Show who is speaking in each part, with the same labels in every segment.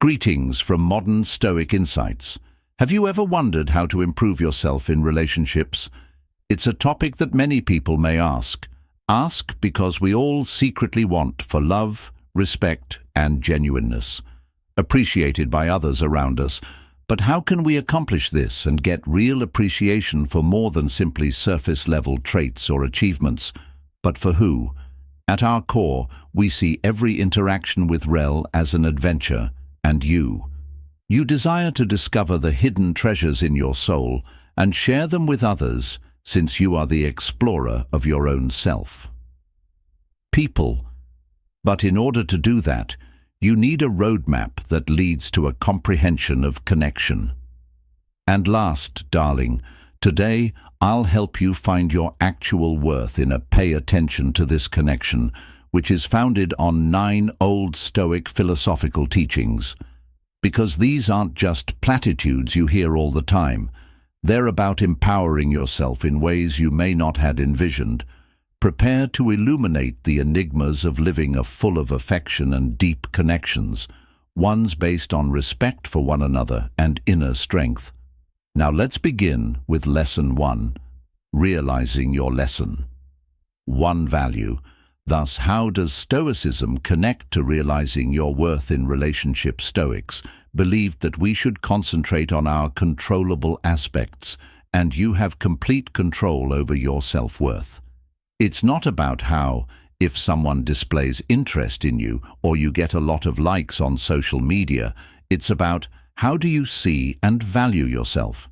Speaker 1: Greetings from Modern Stoic Insights. Have you ever wondered how to improve yourself in relationships? It's a topic that many people may ask. Ask because we all secretly want for love, respect, and genuineness, appreciated by others around us. But how can we accomplish this and get real appreciation for more than simply surface-level traits or achievements, but for who? At our core, we see every interaction with Rel as an adventure. And you desire to discover the hidden treasures in your soul and share them with others, since you are the explorer of your own self. People. But in order to do that, you need a roadmap that leads to a comprehension of connection. And last, darling, today I'll help you find your actual worth in a pay attention to this connection, which is founded on 9 old Stoic philosophical teachings. Because these aren't just platitudes you hear all the time. They're about empowering yourself in ways you may not have envisioned. Prepare to illuminate the enigmas of living a full of affection and deep connections, ones based on respect for one another and inner strength. Now let's begin with Lesson 1, realizing your lesson. 1 value. Thus, how does Stoicism connect to realizing your worth in relationships? Stoics believed that we should concentrate on our controllable aspects, and you have complete control over your self-worth. It's not about how, if someone displays interest in you or you get a lot of likes on social media, it's about how do you see and value yourself.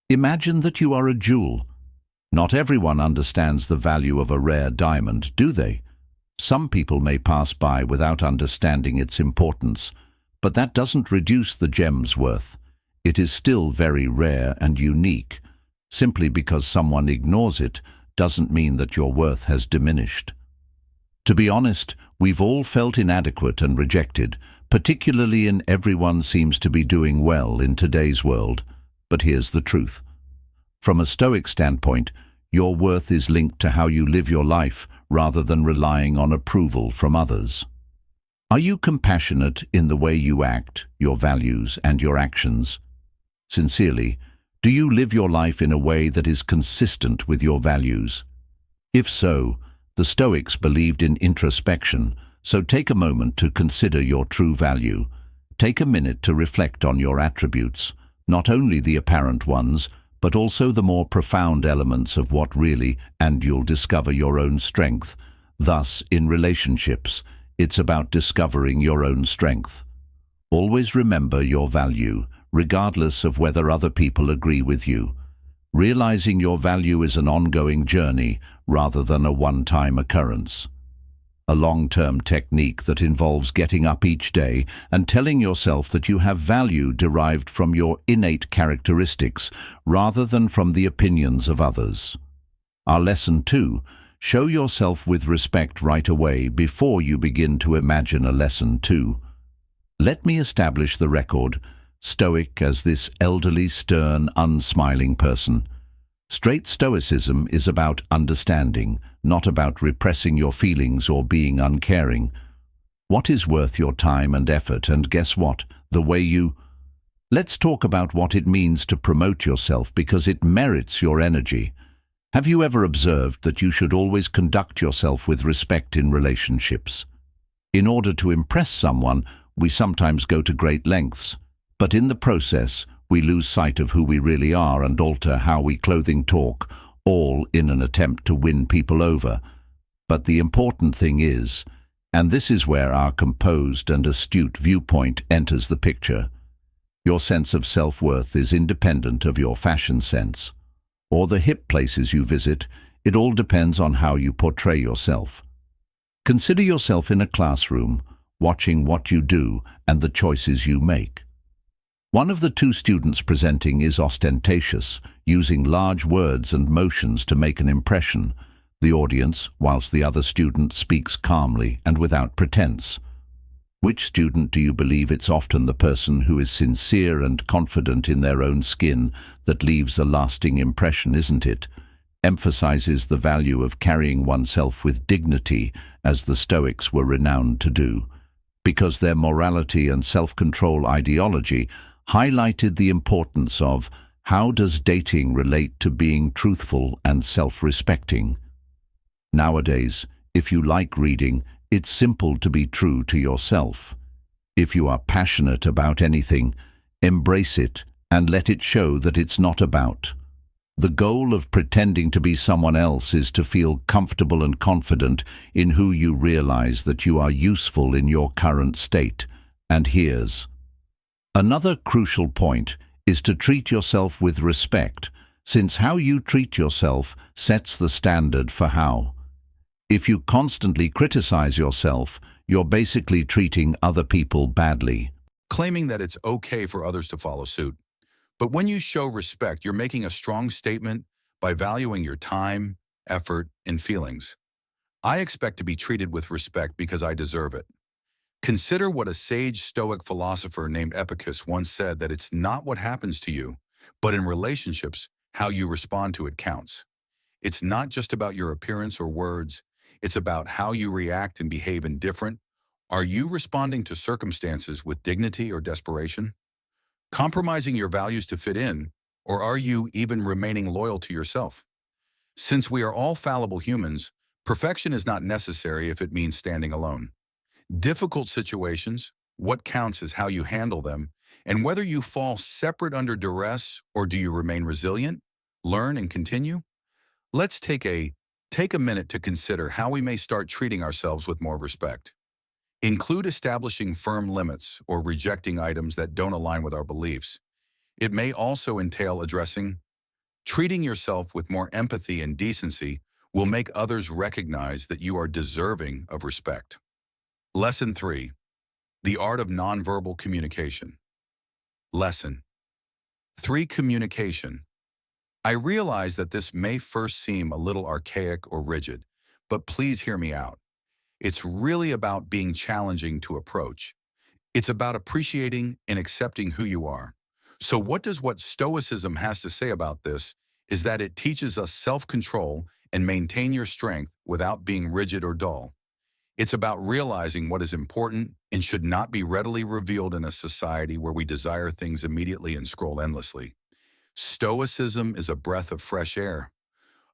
Speaker 1: Imagine that you are a jewel. Not everyone understands the value of a rare diamond, do they? Some people may pass by without understanding its importance, but that doesn't reduce the gem's worth. It is still very rare and unique. Simply because someone ignores it doesn't mean that your worth has diminished. To be honest, we've all felt inadequate and rejected, particularly in everyone seems to be doing well in today's world. But here's the truth. From a Stoic standpoint, your worth is linked to how you live your life rather than relying on approval from others. Are you compassionate in the way you act, your values, and your actions? Sincerely, do you live your life in a way that is consistent with your values? If so, the Stoics believed in introspection, so take a moment to consider your true value. Take a minute to reflect on your attributes, not only the apparent ones, but also the more profound elements of what really, and you'll discover your own strength. Thus, in relationships, it's about discovering your own strength. Always remember your value, regardless of whether other people agree with you. Realizing your value is an ongoing journey rather than a one-time occurrence. A long-term technique that involves getting up each day and telling yourself that you have value derived from your innate characteristics rather than from the opinions of others. Our Lesson 2, show yourself with respect right away before you begin to imagine a Lesson 2. Let me establish the record, Stoic as this elderly, stern, unsmiling person. Straight Stoicism is about understanding, not about repressing your feelings or being uncaring. What is worth your time and effort, and guess what? The way you... Let's talk about what it means to promote yourself because it merits your energy. Have you ever observed that you should always conduct yourself with respect in relationships? In order to impress someone, we sometimes go to great lengths, but in the process, we lose sight of who we really are and alter how we clothing talk, all in an attempt to win people over. But the important thing is, and this is where our composed and astute viewpoint enters the picture, your sense of self-worth is independent of your fashion sense, or the hip places you visit. It all depends on how you portray yourself. Consider yourself in a classroom, watching what you do and the choices you make. One of the 2 students presenting is ostentatious, using large words and motions to make an impression. The audience, whilst the other student speaks calmly and without pretense. Which student do you believe? It's often the person who is sincere and confident in their own skin that leaves a lasting impression, isn't it? Emphasizes the value of carrying oneself with dignity, as the Stoics were renowned to do. because their morality and self-control ideology highlighted the importance of how does dating relate to being truthful and self-respecting. Nowadays, if you like reading, it's simple to be true to yourself. If you are passionate about anything, embrace it and let it show that it's not about. The goal of pretending to be someone else is to feel comfortable and confident in who you realize that you are useful in your current state. And here's another crucial point is to treat yourself with respect, since how you treat yourself sets the standard for how. If you constantly criticize yourself, you're basically treating other people badly.
Speaker 2: Claiming that it's okay for others to follow suit. But when you show respect, you're making a strong statement by valuing your time, effort, and feelings. I expect to be treated with respect because I deserve it. Consider what a sage Stoic philosopher named Epicurus once said, that it's not what happens to you, but in relationships, how you respond to it counts. It's not just about your appearance or words, it's about how you react and behave indifferent. Are you responding to circumstances with dignity or desperation? Compromising your values to fit in, or are you even remaining loyal to yourself? Since we are all fallible humans, perfection is not necessary if it means standing alone. Difficult situations, what counts is how you handle them, and whether you fall separate under duress or do you remain resilient, learn and continue. Let's take a minute to consider how we may start treating ourselves with more respect. Include establishing firm limits or rejecting items that don't align with our beliefs. It may also entail addressing treating yourself with more empathy and decency will make others recognize that you are deserving of respect. Lesson 3. The art of nonverbal communication. Lesson 3. Communication. I realize that this may first seem a little archaic or rigid, but please hear me out. It's really about being challenging to approach. It's about appreciating and accepting who you are. So what Stoicism has to say about this is that it teaches us self-control and maintain your strength without being rigid or dull. It's about realizing what is important and should not be readily revealed in a society where we desire things immediately and scroll endlessly. Stoicism is a breath of fresh air.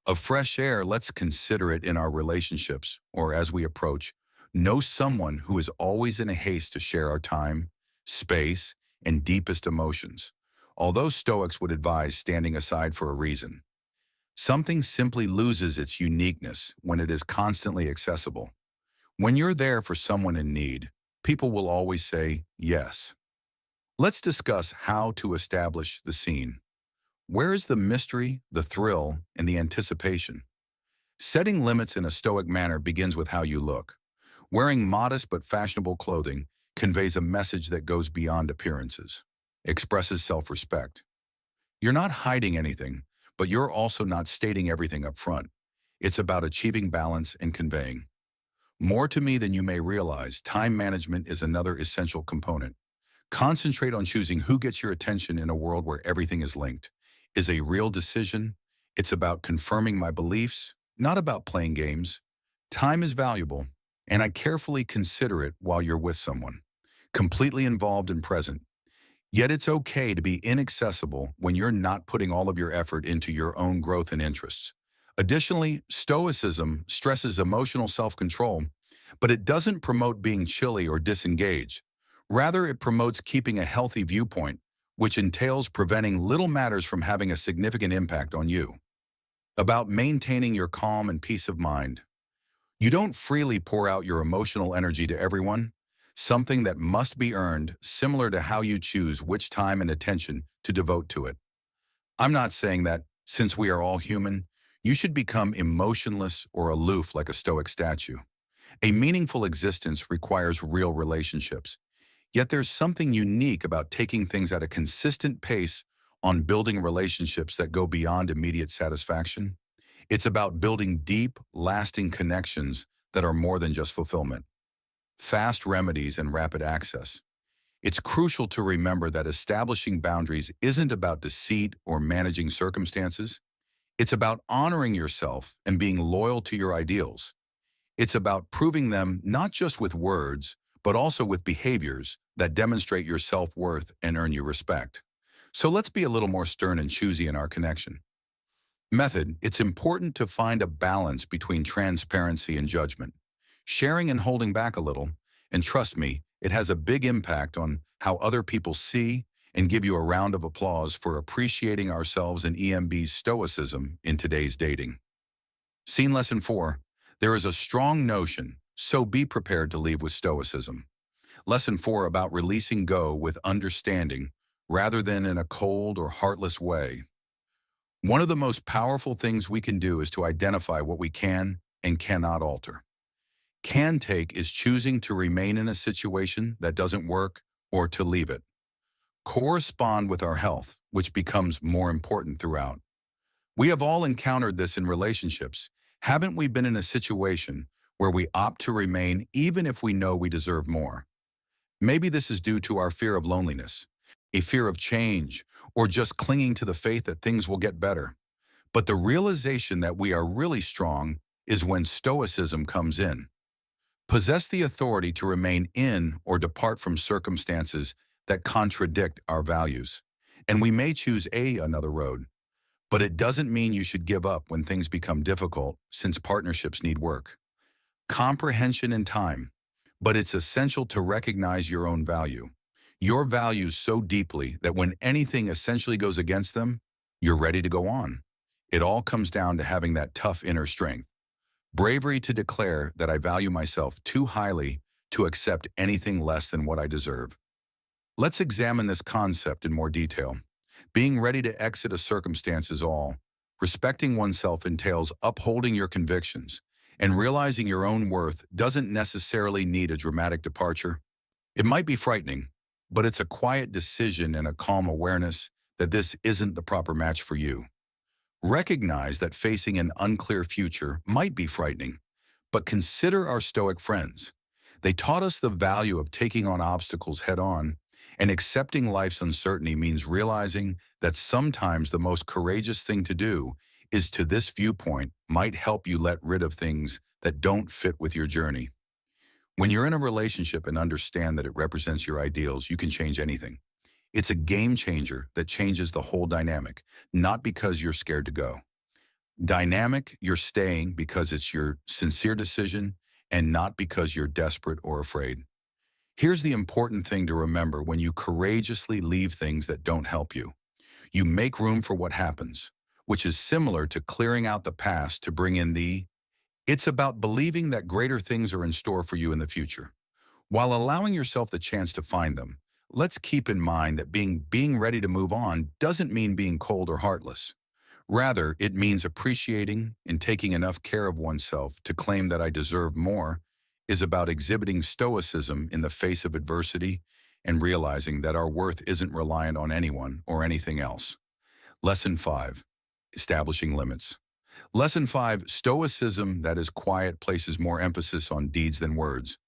Speaker 2: Of fresh air, let's consider it in our relationships, or as we approach, know someone who is always in a haste to share our time, space, and deepest emotions. Although Stoics would advise standing aside for a reason. Something simply loses its uniqueness when it is constantly accessible. When you're there for someone in need, people will always say yes. Let's discuss how to establish the scene. Where is the mystery, the thrill, and the anticipation? Setting limits in a Stoic manner begins with how you look. Wearing modest but fashionable clothing conveys a message that goes beyond appearances, expresses self-respect. You're not hiding anything, but you're also not stating everything up front. It's about achieving balance and conveying. More to me than you may realize, time management is another essential component. Concentrate on choosing who gets your attention in a world where everything is linked. Is a real decision. It's about confirming my beliefs, not about playing games. Time is valuable, and I carefully consider it while you're with someone, completely involved and present. Yet it's okay to be inaccessible when you're not putting all of your effort into your own growth and interests. Additionally, Stoicism stresses emotional self-control, but it doesn't promote being chilly or disengaged. Rather, it promotes keeping a healthy viewpoint, which entails preventing little matters from having a significant impact on you. About maintaining your calm and peace of mind. You don't freely pour out your emotional energy to everyone, something that must be earned, similar to how you choose which time and attention to devote to it. I'm not saying that, since we are all human, you should become emotionless or aloof like a Stoic statue. A meaningful existence requires real relationships. Yet there's something unique about taking things at a consistent pace on building relationships that go beyond immediate satisfaction. It's about building deep, lasting connections that are more than just fulfillment. Fast remedies and rapid access. It's crucial to remember that establishing boundaries isn't about deceit or managing circumstances. It's about honoring yourself and being loyal to your ideals. It's about proving them not just with words, but also with behaviors that demonstrate your self-worth and earn you respect. So let's be a little more stern and choosy in our connection. Method, it's important to find a balance between transparency and judgment, sharing and holding back a little, and trust me, it has a big impact on how other people see and give you a round of applause for appreciating ourselves in EMB's Stoicism in today's dating. Scene Lesson 4. There is a strong notion, so be prepared to leave with Stoicism. Lesson 4 about releasing go with understanding rather than in a cold or heartless way. One of the most powerful things we can do is to identify what we can and cannot alter. Can take is choosing to remain in a situation that doesn't work or to leave it. Correspond with our health, which becomes more important throughout. We have all encountered this in relationships. Haven't we been in a situation where we opt to remain even if we know we deserve more? Maybe this is due to our fear of loneliness, a fear of change, or just clinging to the faith that things will get better. But the realization that we are really strong is when Stoicism comes in. Possess the authority to remain in or depart from circumstances that contradict our values. And we may choose another road, but it doesn't mean you should give up when things become difficult, since partnerships need work. Comprehension and time, but it's essential to recognize your own value. Your values so deeply that when anything essentially goes against them, you're ready to go on. It all comes down to having that tough inner strength. Bravery to declare that I value myself too highly to accept anything less than what I deserve. Let's examine this concept in more detail. Being ready to exit a circumstance is all. Respecting oneself entails upholding your convictions, and realizing your own worth doesn't necessarily need a dramatic departure. It might be frightening, but it's a quiet decision and a calm awareness that this isn't the proper match for you. Recognize that facing an unclear future might be frightening, but consider our Stoic friends. They taught us the value of taking on obstacles head-on, and accepting life's uncertainty means realizing that sometimes the most courageous thing to do is to this viewpoint might help you let rid of things that don't fit with your journey. When you're in a relationship and understand that it represents your ideals, you can change anything. It's a game changer that changes the whole dynamic, not because you're scared to go. Dynamic, you're staying because it's your sincere decision and not because you're desperate or afraid. Here's the important thing to remember when you courageously leave things that don't help you. You make room for what happens, which is similar to clearing out the past to bring in the. It's about believing that greater things are in store for you in the future. While allowing yourself the chance to find them, let's keep in mind that being ready to move on doesn't mean being cold or heartless. Rather, it means appreciating and taking enough care of oneself to claim that I deserve more is about exhibiting stoicism in the face of adversity and realizing that our worth isn't reliant on anyone or anything else. Lesson 5. Establishing limits. Lesson 5. Stoicism that is quiet places more emphasis on deeds than words.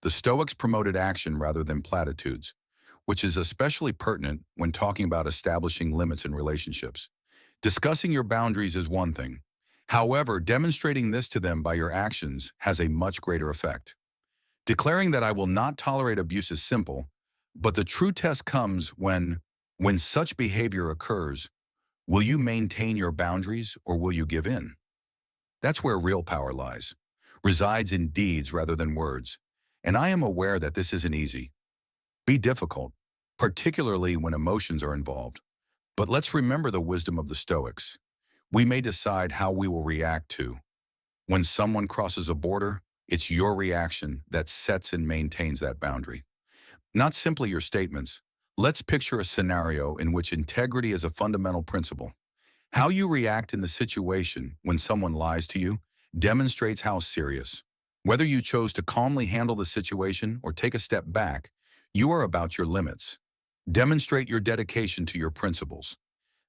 Speaker 2: The Stoics promoted action rather than platitudes, which is especially pertinent when talking about establishing limits in relationships. Discussing your boundaries is one thing. However, demonstrating this to them by your actions has a much greater effect. Declaring that I will not tolerate abuse is simple, but the true test comes when such behavior occurs, will you maintain your boundaries or will you give in? That's where real power lies, resides in deeds rather than words. And I am aware that this isn't easy. Be difficult, particularly when emotions are involved. But let's remember the wisdom of the Stoics. We may decide how we will react to. When someone crosses a border, it's your reaction that sets and maintains that boundary. Not simply your statements. Let's picture a scenario in which integrity is a fundamental principle. How you react in the situation when someone lies to you demonstrates how serious. Whether you chose to calmly handle the situation or take a step back, you are about your limits. Demonstrate your dedication to your principles.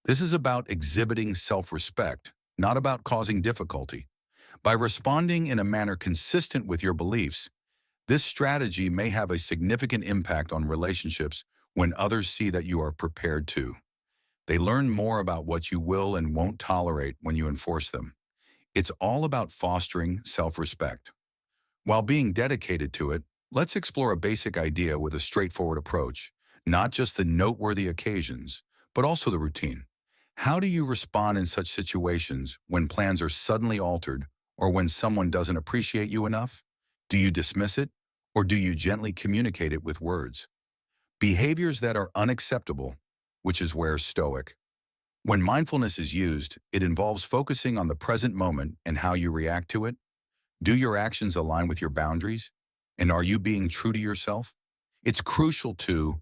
Speaker 2: This is about exhibiting self-respect, not about causing difficulty. By responding in a manner consistent with your beliefs, this strategy may have a significant impact on relationships when others see that you are prepared to. They learn more about what you will and won't tolerate when you enforce them. It's all about fostering self-respect. While being dedicated to it, Let's explore a basic idea with a straightforward approach, not just the noteworthy occasions, but also the routine. How do you respond in such situations when plans are suddenly altered or when someone doesn't appreciate you enough? Do you dismiss it, or do you gently communicate it with words? Behaviors that are unacceptable, which is where Stoic. When mindfulness is used, it involves focusing on the present moment and how you react to it. Do your actions align with your boundaries? And are you being true to yourself? It's crucial to,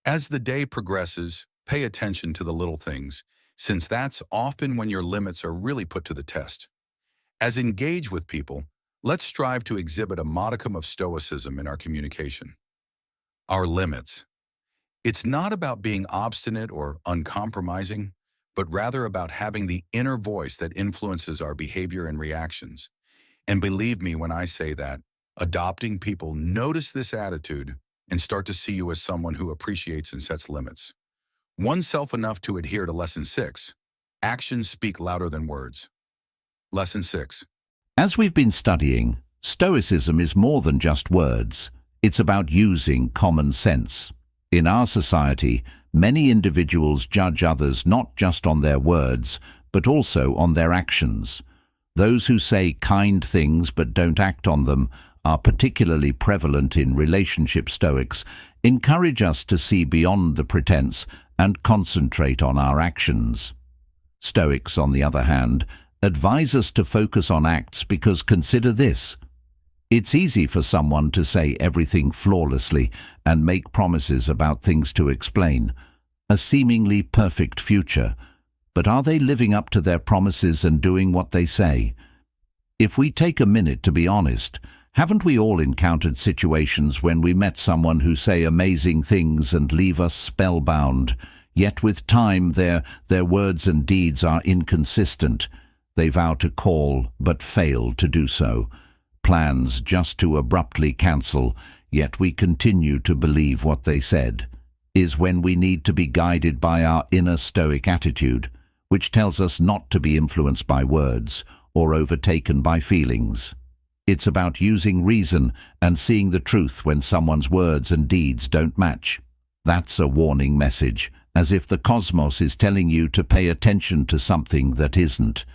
Speaker 2: as the day progresses, pay attention to the little things, since that's often when your limits are really put to the test. As engage with people, let's strive to exhibit a modicum of stoicism in our communication. Our limits. It's not about being obstinate or uncompromising, but rather about having the inner voice that influences our behavior and reactions. And believe me when I say that, adopting people notice this attitude and start to see you as someone who appreciates and sets limits. Oneself enough to adhere to Lesson 6. Actions speak louder than words. Lesson 6.
Speaker 1: As we've been studying, Stoicism is more than just words. It's about using common sense. In our society, many individuals judge others not just on their words, but also on their actions. Those who say kind things but don't act on them are particularly prevalent in relationship. Stoics encourage us to see beyond the pretense and concentrate on our actions. Stoics, on the other hand, advise us to focus on acts because consider this. It's easy for someone to say everything flawlessly and make promises about things to explain a seemingly perfect future, but are they living up to their promises and doing what they say? If we take a minute to be honest, haven't we all encountered situations when we met someone who say amazing things and leave us spellbound, yet with time their words and deeds are inconsistent? They vow to call but fail to do so. Plans just to abruptly cancel, yet we continue to believe what they said. Is when we need to be guided by our inner Stoic attitude, which tells us not to be influenced by words or overtaken by feelings. It's about using reason and seeing the truth when someone's words and deeds don't match. That's a warning message, as if the cosmos is telling you to pay attention to something that isn't.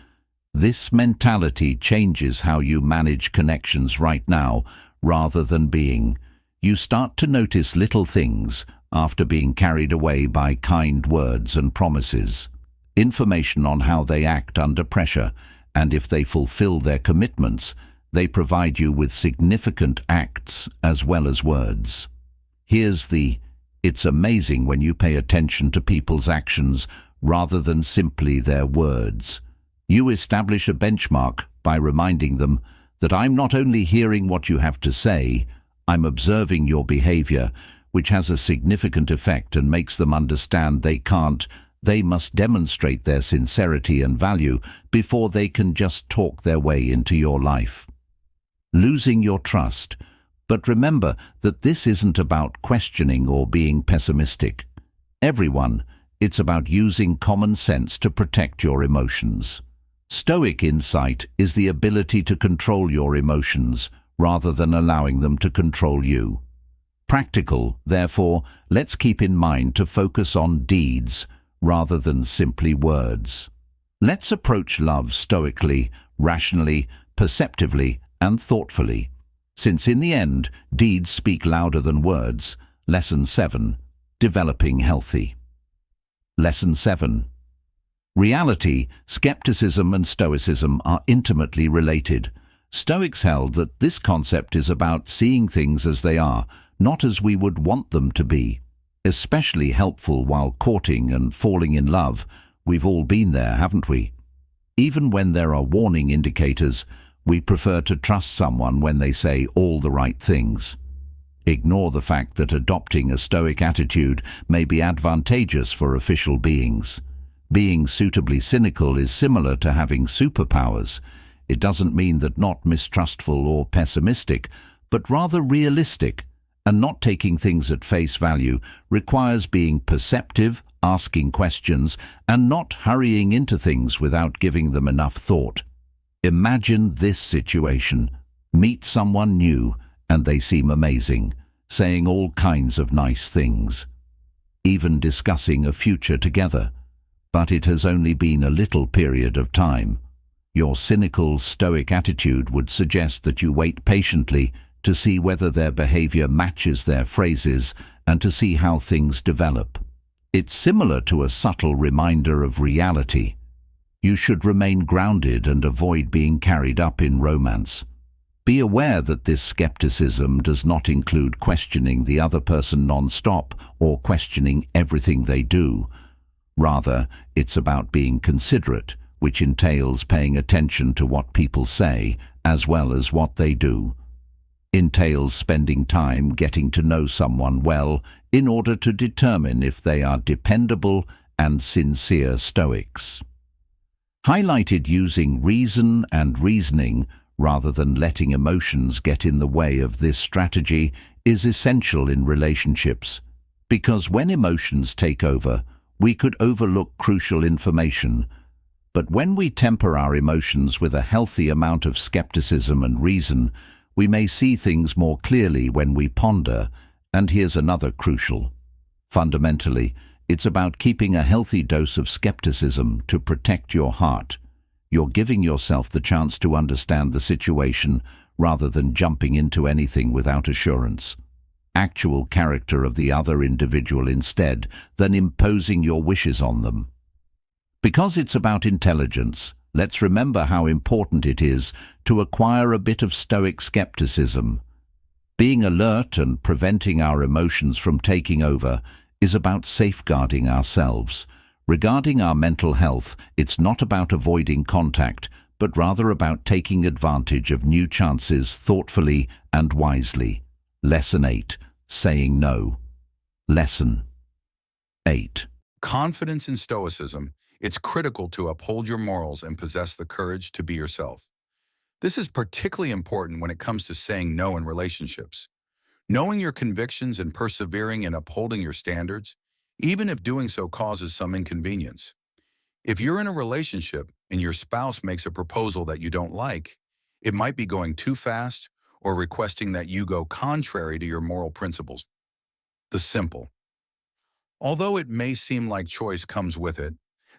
Speaker 1: This mentality changes how you manage connections right now, rather than being. You start to notice little things after being carried away by kind words and promises. Information on how they act under pressure, and if they fulfill their commitments, they provide you with significant acts as well as words. Here's it's amazing when you pay attention to people's actions rather than simply their words. You establish a benchmark by reminding them that I'm not only hearing what you have to say, I'm observing your behavior, which has a significant effect and makes them understand they must demonstrate their sincerity and value before they can just talk their way into your life. Losing your trust. But remember that this isn't about questioning or being pessimistic. It's about using common sense to protect your emotions. Stoic insight is the ability to control your emotions rather than allowing them to control you. Practical, therefore, let's keep in mind to focus on deeds rather than simply words. Let's approach love stoically, rationally, perceptively, and thoughtfully, since in the end, deeds speak louder than words. Lesson 7. Developing healthy. Lesson 7. Reality, skepticism, and stoicism are intimately related. Stoics held that this concept is about seeing things as they are, not as we would want them to be. Especially helpful while courting and falling in love. We've all been there, haven't we? Even when there are warning indicators, we prefer to trust someone when they say all the right things. Ignore the fact that adopting a Stoic attitude may be advantageous for official beings. Being suitably cynical is similar to having superpowers. It doesn't mean that not mistrustful or pessimistic, but rather realistic, and not taking things at face value requires being perceptive, asking questions, and not hurrying into things without giving them enough thought. Imagine this situation. Meet someone new, and they seem amazing, saying all kinds of nice things, even discussing a future together. But it has only been a little period of time. Your cynical, stoic attitude would suggest that you wait patiently to see whether their behavior matches their phrases and to see how things develop. It's similar to a subtle reminder of reality. You should remain grounded and avoid being carried up in romance. Be aware that this skepticism does not include questioning the other person non-stop or questioning everything they do. Rather, it's about being considerate, which entails paying attention to what people say as well as what they do. Entails spending time getting to know someone well in order to determine if they are dependable and sincere Stoics. Highlighted using reason and reasoning rather than letting emotions get in the way of this strategy is essential in relationships, because when emotions take over, we could overlook crucial information. But when we temper our emotions with a healthy amount of skepticism and reason, we may see things more clearly when we ponder. And here's another crucial. Fundamentally, it's about keeping a healthy dose of skepticism to protect your heart. You're giving yourself the chance to understand the situation rather than jumping into anything without assurance. Actual character of the other individual instead than imposing your wishes on them. Because it's about intelligence, let's remember how important it is to acquire a bit of Stoic skepticism. Being alert and preventing our emotions from taking over is about safeguarding ourselves. Regarding our mental health, it's not about avoiding contact, but rather about taking advantage of new chances thoughtfully and wisely. Lesson 8. Saying no. Lesson 8.
Speaker 2: Confidence in Stoicism. It's critical to uphold your morals and possess the courage to be yourself. This is particularly important when it comes to saying no in relationships. Knowing your convictions and persevering in upholding your standards, even if doing so causes some inconvenience. If you're in a relationship and your spouse makes a proposal that you don't like, it might be going too fast or requesting that you go contrary to your moral principles. The simple. Although it may seem like choice comes with it,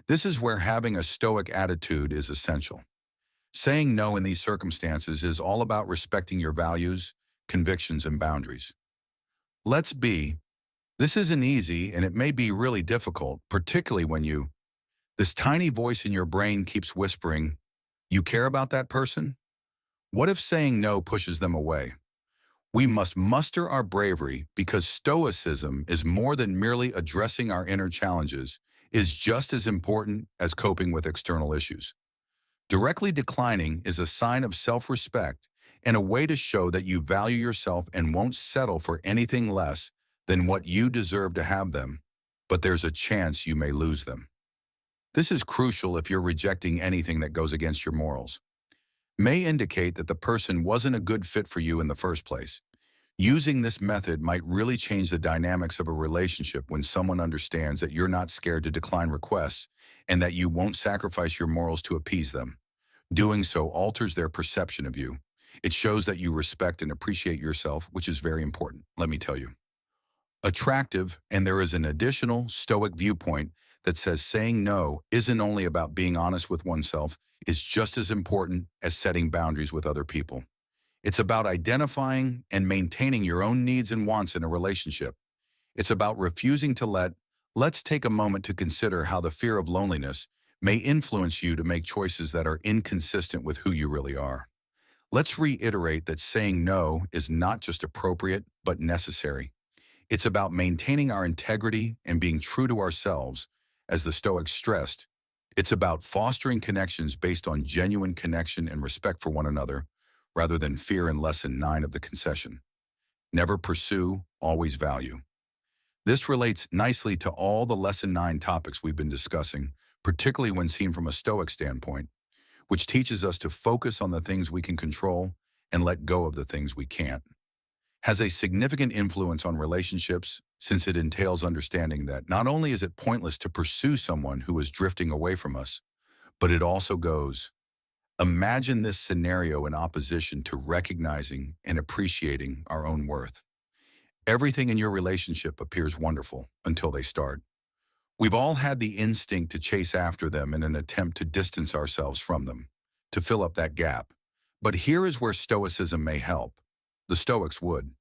Speaker 2: this is where having a Stoic attitude is essential. Saying no in these circumstances is all about respecting your values, convictions, and boundaries. This isn't easy and it may be really difficult, particularly when this tiny voice in your brain keeps whispering, "You care about that person?" What if saying no pushes them away? We must muster our bravery because Stoicism is more than merely addressing our inner challenges, is just as important as coping with external issues. Directly declining is a sign of self-respect and a way to show that you value yourself and won't settle for anything less than what you deserve to have them, but there's a chance you may lose them. This is crucial if you're rejecting anything that goes against your morals. May indicate that the person wasn't a good fit for you in the first place. Using this method might really change the dynamics of a relationship when someone understands that you're not scared to decline requests and that you won't sacrifice your morals to appease them. Doing so alters their perception of you. It shows that you respect and appreciate yourself, which is very important, let me tell you. Attractive, and there is an additional Stoic viewpoint that says saying no isn't only about being honest with oneself, it's just as important as setting boundaries with other people. It's about identifying and maintaining your own needs and wants in a relationship. It's about refusing to let's take a moment to consider how the fear of loneliness may influence you to make choices that are inconsistent with who you really are. Let's reiterate that saying no is not just appropriate, but necessary. It's about maintaining our integrity and being true to ourselves, as the Stoics stressed. It's about fostering connections based on genuine connection and respect for one another, rather than fear in Lesson 9 of the concession. Never pursue, always value. This relates nicely to all the Lesson 9 topics we've been discussing, particularly when seen from a Stoic standpoint, which teaches us to focus on the things we can control and let go of the things we can't. Has a significant influence on relationships since it entails understanding that not only is it pointless to pursue someone who is drifting away from us, but it also goes Imagine this scenario in opposition to recognizing and appreciating our own worth. Everything in your relationship appears wonderful until they start. We've all had the instinct to chase after them in an attempt to distance ourselves from them, to fill up that gap. But here is where Stoicism may help. The Stoics would.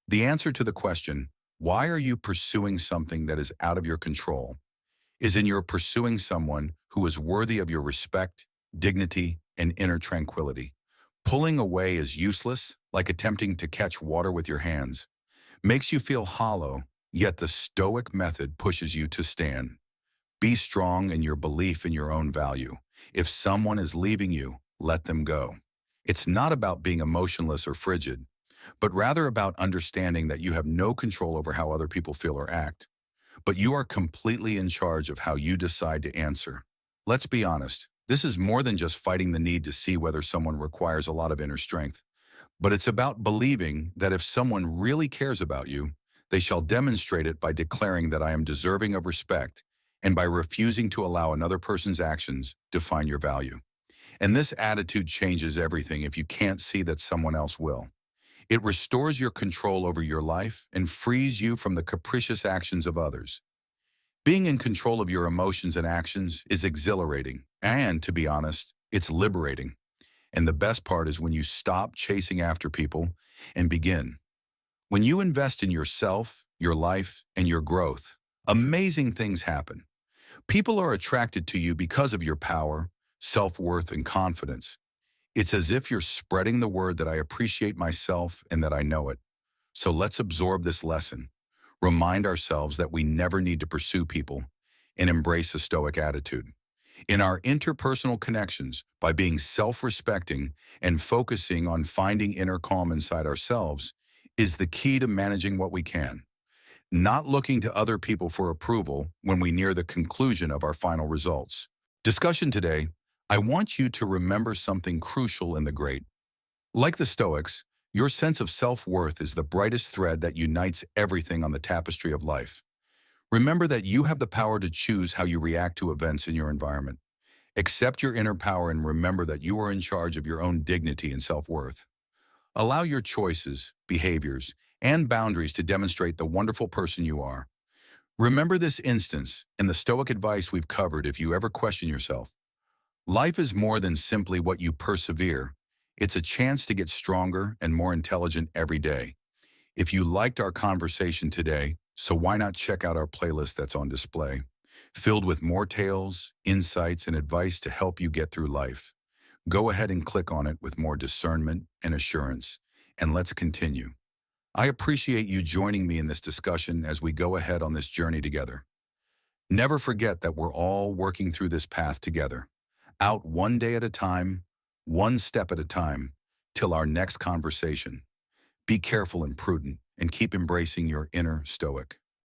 Speaker 2: The answer to the question, why are you pursuing something that is out of your control, is in your pursuing someone who is worthy of your respect, dignity, and inner tranquility. Pulling away is useless, like attempting to catch water with your hands. Makes you feel hollow, yet the Stoic method pushes you to stand. Be strong in your belief in your own value. If someone is leaving you, let them go. It's not about being emotionless or frigid, but rather about understanding that you have no control over how other people feel or act. But you are completely in charge of how you decide to answer. Let's be honest, this is more than just fighting the need to see whether someone requires a lot of inner strength. But it's about believing that if someone really cares about you, they shall demonstrate it by declaring that I am deserving of respect and by refusing to allow another person's actions define your value. And this attitude changes everything if you can't see that someone else will. It restores your control over your life and frees you from the capricious actions of others. Being in control of your emotions and actions is exhilarating, and to be honest, it's liberating. And the best part is when you stop chasing after people and begin. When you invest in yourself, your life, and your growth, amazing things happen. People are attracted to you because of your power, self-worth, and confidence. It's as if you're spreading the word that I appreciate myself and that I know it. So let's absorb this lesson. Remind ourselves that we never need to pursue people and embrace a Stoic attitude. In our interpersonal connections, by being self-respecting and focusing on finding inner calm inside ourselves, is the key to managing what we can. Not looking to other people for approval when we near the conclusion of our final results. Discussion today, I want you to remember something crucial in the great. Like the Stoics, your sense of self-worth is the brightest thread that unites everything on the tapestry of life. Remember that you have the power to choose how you react to events in your environment. Accept your inner power and remember that you are in charge of your own dignity and self-worth. Allow your choices, behaviors, and boundaries to demonstrate the wonderful person you are. Remember this instance and the Stoic advice we've covered if you ever question yourself. Life is more than simply what you persevere. It's a chance to get stronger and more intelligent every day. If you liked our conversation today, so why not check out our playlist that's on display, filled with more tales, insights, and advice to help you get through life. Go ahead and click on it with more discernment and assurance, and let's continue. I appreciate you joining me in this discussion as we go ahead on this journey together. Never forget that we're all working through this path together, out one day at a time, one step at a time, till our next conversation. Be careful and prudent, and keep embracing your inner Stoic.